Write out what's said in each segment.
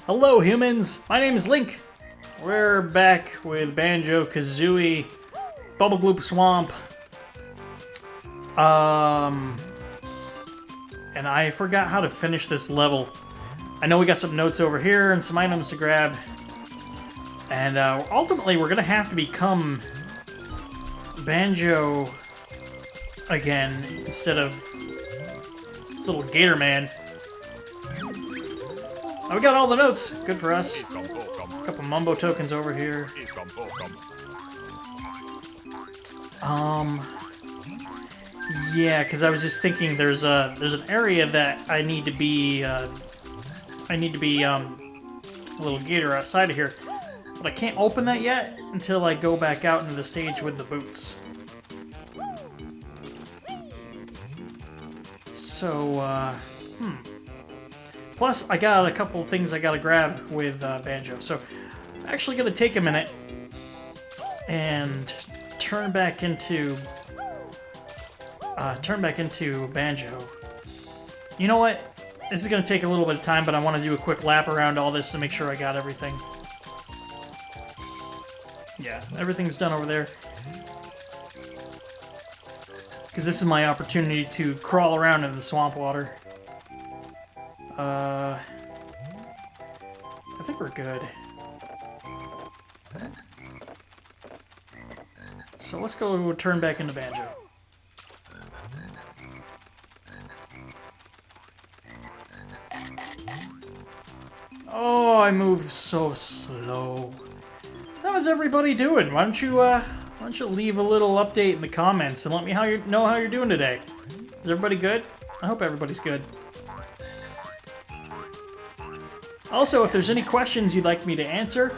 Hello humans, my name is Lynk. We're back with Banjo-Kazooie Bubble Gloop Swamp. And I forgot how to finish this level. I know we got some notes over here and some items to grab. And ultimately we're gonna have to become Banjo again instead of this little gator man. Oh, we got all the notes. Good for us. A couple mumbo tokens over here. Yeah, because I was just thinking there's an area that I need to be a little gator outside of here, but I can't open that yet until I go back out into the stage with the boots. So, Plus, I got a couple things I gotta grab with Banjo, so I'm actually gonna take a minute and turn back into Banjo. You know what? This is gonna take a little bit of time, but I want to do a quick lap around all this to make sure I got everything. Yeah, everything's done over there. Because this is my opportunity to crawl around in the swamp water. I think we're good. So let's go turn back into Banjo. Oh, I move so slow. How's everybody doing? Why don't you leave a little update in the comments and let me know how you're doing today? Is everybody good? I hope everybody's good. Also, if there's any questions you'd like me to answer,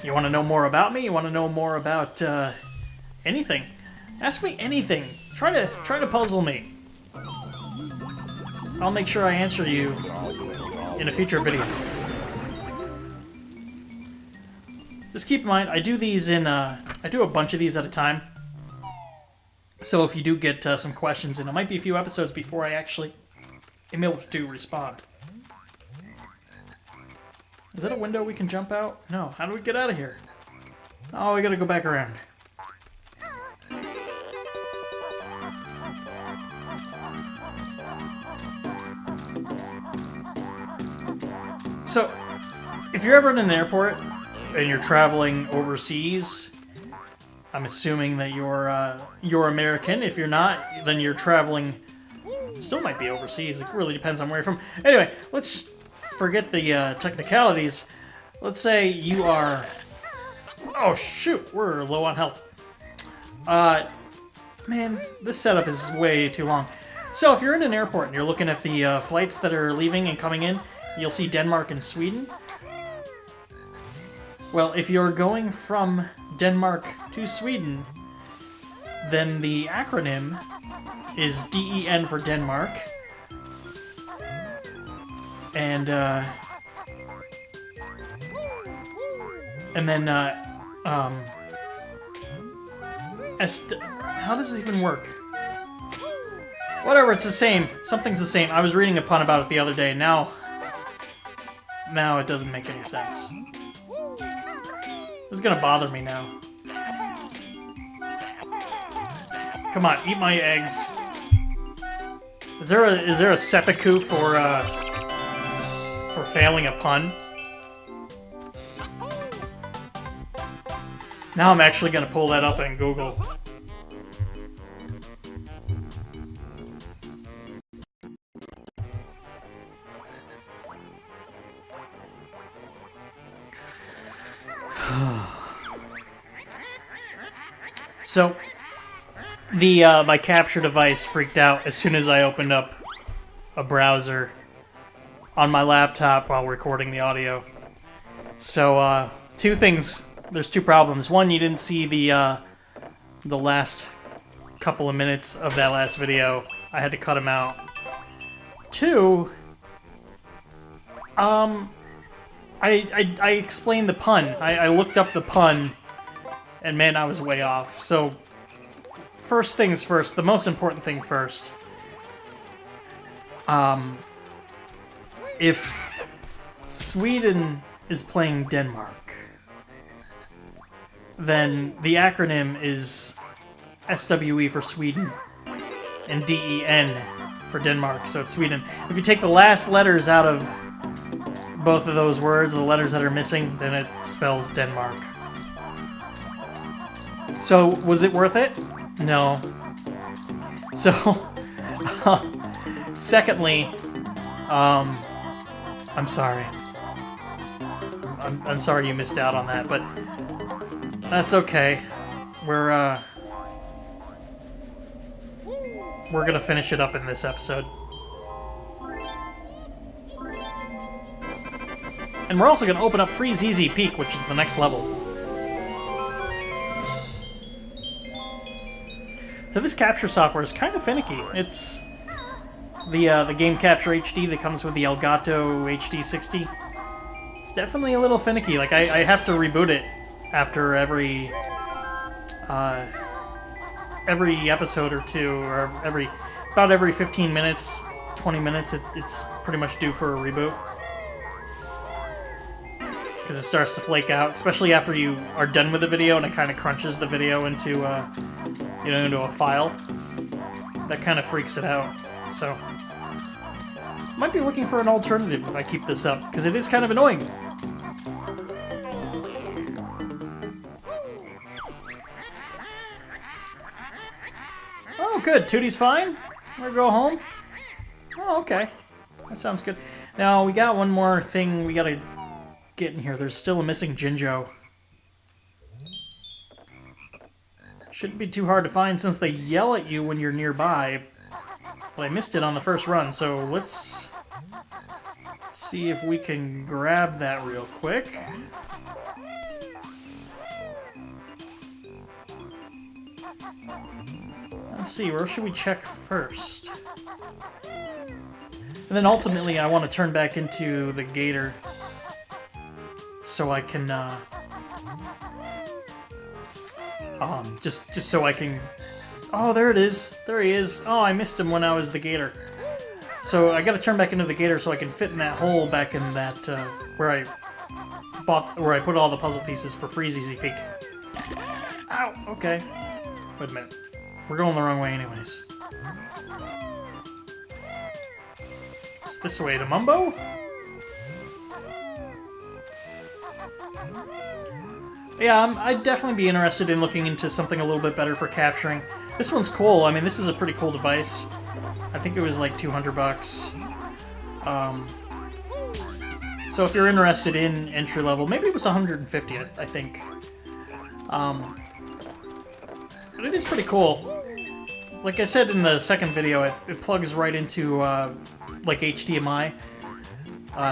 you want to know more about me, you want to know more about anything, ask me anything. Try to puzzle me. I'll make sure I answer you in a future video. Just keep in mind, I do these in I do a bunch of these at a time. So if you do get some questions, and it might be a few episodes before I actually am able to respond. Is that a window we can jump out? No. How do we get out of here? Oh, we gotta go back around. So, if you're ever in an airport and you're traveling overseas, I'm assuming that you're American. If you're not, then you're traveling. Still might be overseas. It really depends on where you're from. Anyway, let's forget the technicalities. Let's say you are... Oh, shoot. We're low on health. Man, this setup is way too long. So if you're in an airport and you're looking at the flights that are leaving and coming in, you'll see Denmark and Sweden. Well, if you're going from Denmark to Sweden, then the acronym is DEN for Denmark. And then, how does this even work? Whatever, it's the same. Something's the same. I was reading a pun about it the other day. Now it doesn't make any sense. This is gonna bother me now. Come on, eat my eggs. Is there a seppuku for failing a pun? Now I'm actually gonna pull that up in Google. So, my capture device freaked out as soon as I opened up a browser on my laptop while recording the audio. So, two things. There's two problems. One, you didn't see the last couple of minutes of that last video. I had to cut them out. Two, I explained the pun. I looked up the pun, and man, I was way off. So, first things first, the most important thing first. If Sweden is playing Denmark, then the acronym is SWE for Sweden and DEN for Denmark, so it's Sweden. If you take the last letters out of both of those words, the letters that are missing, then it spells Denmark. So, was it worth it? No. So, secondly, I'm sorry. I'm sorry you missed out on that, but that's okay. We're gonna finish it up in this episode. And we're also gonna open up Free ZZ Peak, which is the next level. So this capture software is kind of finicky. It's the game capture HD that comes with the Elgato HD 60. It's definitely a little finicky. Like I have to reboot it after every episode or two, or about every 15 minutes, 20 minutes. It's pretty much due for a reboot because it starts to flake out, especially after you are done with the video and it kind of crunches the video into into a file. That kind of freaks it out. So might be looking for an alternative if I keep this up, because it is kind of annoying. Oh, good. Tootie's fine? We're gonna go home? Oh, okay. That sounds good. Now, we got one more thing we gotta get in here. There's still a missing Jinjo. Shouldn't be too hard to find since they yell at you when you're nearby. But I missed it on the first run, so let's see if we can grab that real quick. Let's see, where should we check first? And then ultimately I want to turn back into the gator so I can just so I can... Oh, there it is. There he is. Oh, I missed him when I was the gator. So I got to turn back into the gator so I can fit in that hole back in that where I put all the puzzle pieces for Free ZZ Peak. Ow. Okay. Wait a minute. We're going the wrong way, anyways. It's this way to Mumbo. Yeah, I'd definitely be interested in looking into something a little bit better for capturing. This one's cool. I mean, this is a pretty cool device. I think it was like $200. So if you're interested in entry level, maybe it was 150, I think. But it is pretty cool. Like I said in the second video, it plugs right into like HDMI.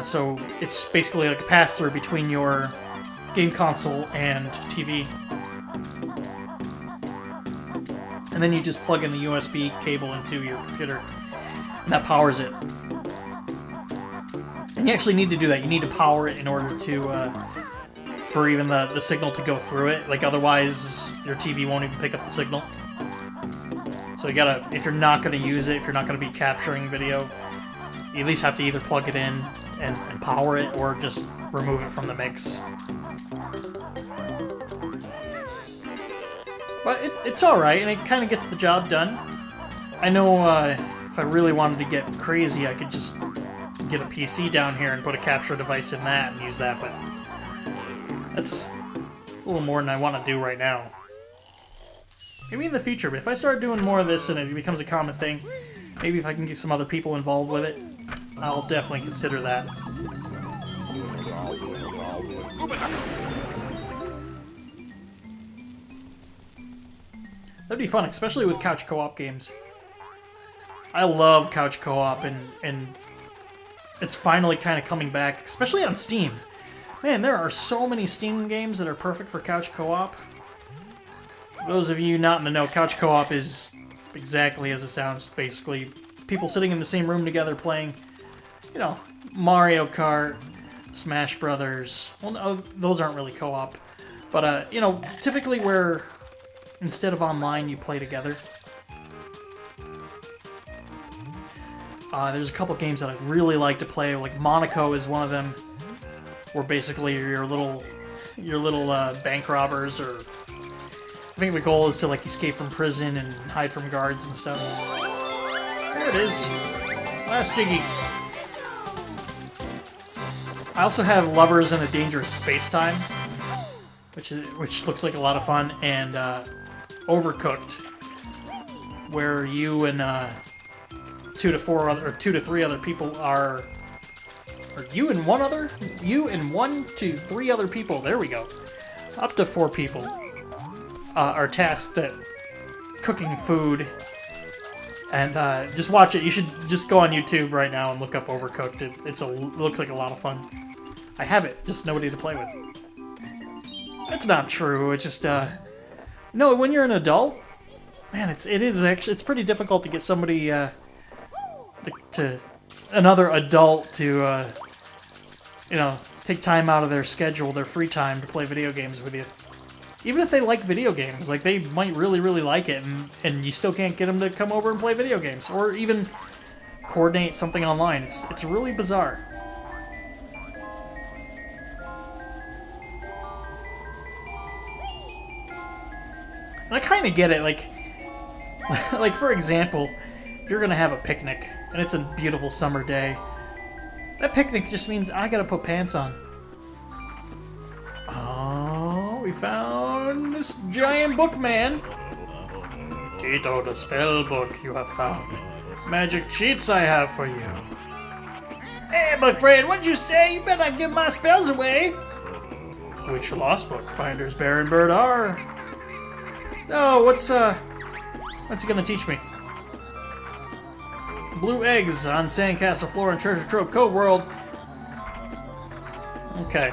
So it's basically like a pass-through between your game console and TV. And then you just plug in the USB cable into your computer, and that powers it. And you actually need to do that. You need to power it in order to, for even the signal to go through it. Like otherwise, your TV won't even pick up the signal. So you gotta, if you're not gonna use it, if you're not gonna be capturing video, you at least have to either plug it in and power it, or just remove it from the mix. But it's alright, and it kind of gets the job done. I know if I really wanted to get crazy, I could just get a PC down here and put a capture device in that and use that, but it's a little more than I want to do right now. Maybe in the future, but if I start doing more of this and it becomes a common thing, maybe if I can get some other people involved with it, I'll definitely consider that. That'd be fun, especially with couch co-op games. I love couch co-op, and it's finally kind of coming back, especially on Steam. Man, there are so many Steam games that are perfect for couch co-op. Those of you not in the know, couch co-op is exactly as it sounds, basically. People sitting in the same room together playing, you know, Mario Kart, Smash Brothers. Well, no, those aren't really co-op. But, you know, typically where instead of online, you play together. There's a couple games that I'd really like to play, like Monaco is one of them. where basically your little bank robbers, or I think the goal is to like escape from prison and hide from guards and stuff. There it is. Last Jiggy. I also have Lovers in a Dangerous Space-Time, which looks like a lot of fun, and Overcooked, where you and 2 to 3 other people are, or you and 1 to 3 other people. There we go. Up to 4 people are tasked at cooking food. And just watch it. You should just go on YouTube right now and look up Overcooked. It looks like a lot of fun. I have it, just nobody to play with. That's not true. It's just no. When you're an adult, man, it's pretty difficult to get somebody another adult to take time out of their schedule, their free time, to play video games with you. Even if they like video games, like they might really, really like it, and you still can't get them to come over and play video games, or even coordinate something online. It's really bizarre. And I kind of get it, like for example, if you're gonna have a picnic and it's a beautiful summer day, that picnic just means I gotta put pants on. Oh, we found this giant book man. Tito, the spell book you have found. Magic cheats I have for you. Hey, book brain, what'd you say? You better not give my spells away. Which lost book finders Bear and Bird are? Oh, what's he gonna teach me? Blue eggs on Sandcastle floor in Treasure Trove Cove World. Okay.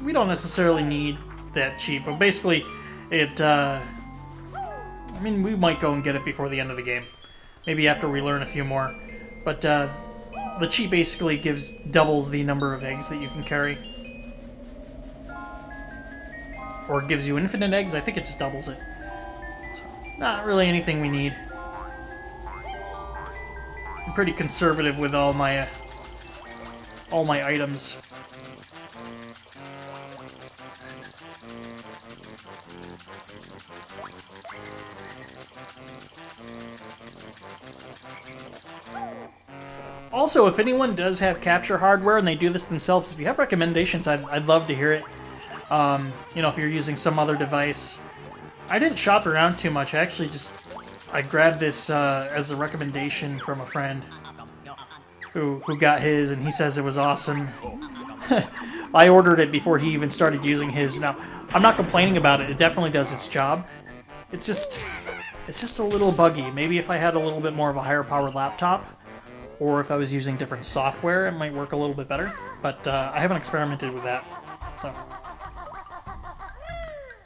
We don't necessarily need that cheap, but basically, I mean, we might go and get it before the end of the game. Maybe after we learn a few more. But, the cheat basically doubles the number of eggs that you can carry. Or gives you infinite eggs. I think it just doubles it. So, not really anything we need. I'm pretty conservative with all my items. Also, if anyone does have capture hardware and they do this themselves, if you have recommendations, I'd love to hear it. If you're using some other device. I didn't shop around too much. I grabbed this as a recommendation from a friend who got his, and he says it was awesome. I ordered it before he even started using his. Now, I'm not complaining about it. It definitely does its job. It's just a little buggy. Maybe if I had a little bit more of a higher powered laptop, or if I was using different software, it might work a little bit better. But I haven't experimented with that. So,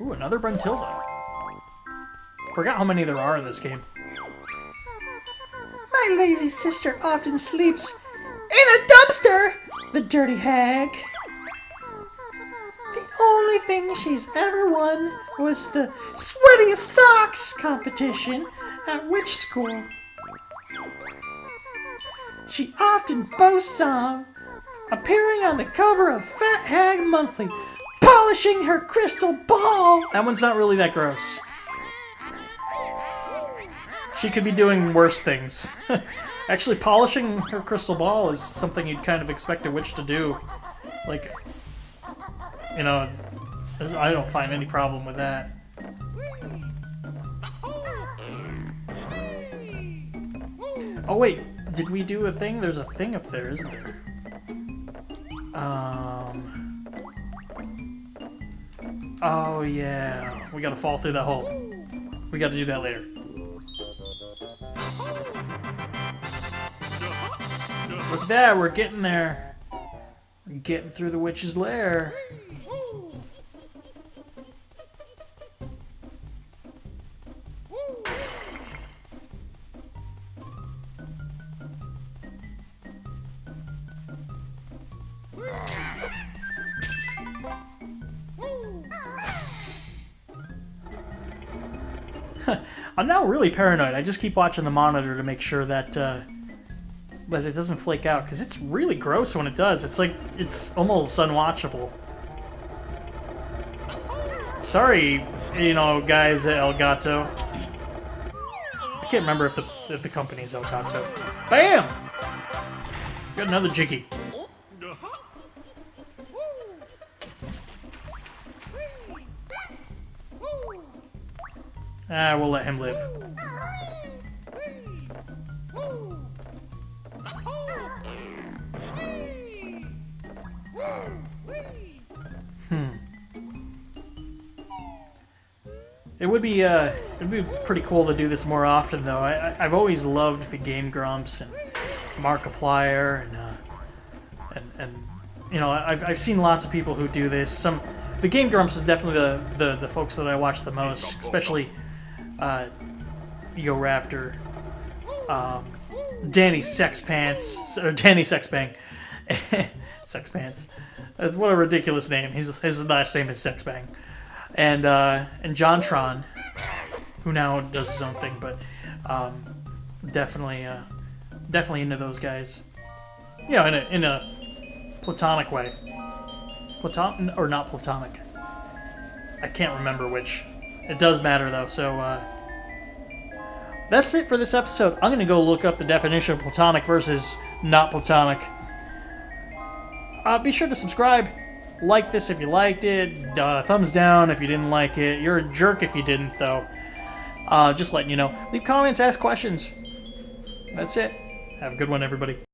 ooh, another Bruntilda. Forgot how many there are in this game. My lazy sister often sleeps in a dumpster, the dirty hag. The only thing she's ever won was the sweatiest socks competition at witch school. She often boasts of appearing on the cover of Fat Hag Monthly, polishing her crystal ball. That one's not really that gross. She could be doing worse things. Actually, polishing her crystal ball is something you'd kind of expect a witch to do. Like, I don't find any problem with that. Oh wait, did we do a thing? There's a thing up there, isn't there? Oh yeah, we gotta fall through that hole. We gotta do that later. Look at that, we're getting there. We're getting through the witch's lair. I'm now really paranoid. I just keep watching the monitor to make sure that but it doesn't flake out, because it's really gross when it does. It's like, it's almost unwatchable. Sorry, you know, guys at Elgato. I can't remember if the company's Elgato. Bam! Got another Jiggy. Ah, we'll let him live. It'd be pretty cool to do this more often, though. I've always loved the Game Grumps and Markiplier and you know, I've seen lots of people who do this. The Game Grumps is definitely the folks that I watch the most, especially Yo Raptor, Danny Sexpants, or Danny Sexbang, Sexpants. That's what a ridiculous name. His last name is Sexbang, and JonTron, who now does his own thing, but definitely into those guys. You know, in a platonic way. Platon or not platonic? I can't remember which. It does matter though. So that's it for this episode. I'm gonna go look up the definition of platonic versus not platonic. Be sure to subscribe. Like this if you liked it. Thumbs down if you didn't like it. You're a jerk if you didn't, though. Just letting you know. Leave comments, ask questions. That's it. Have a good one, everybody.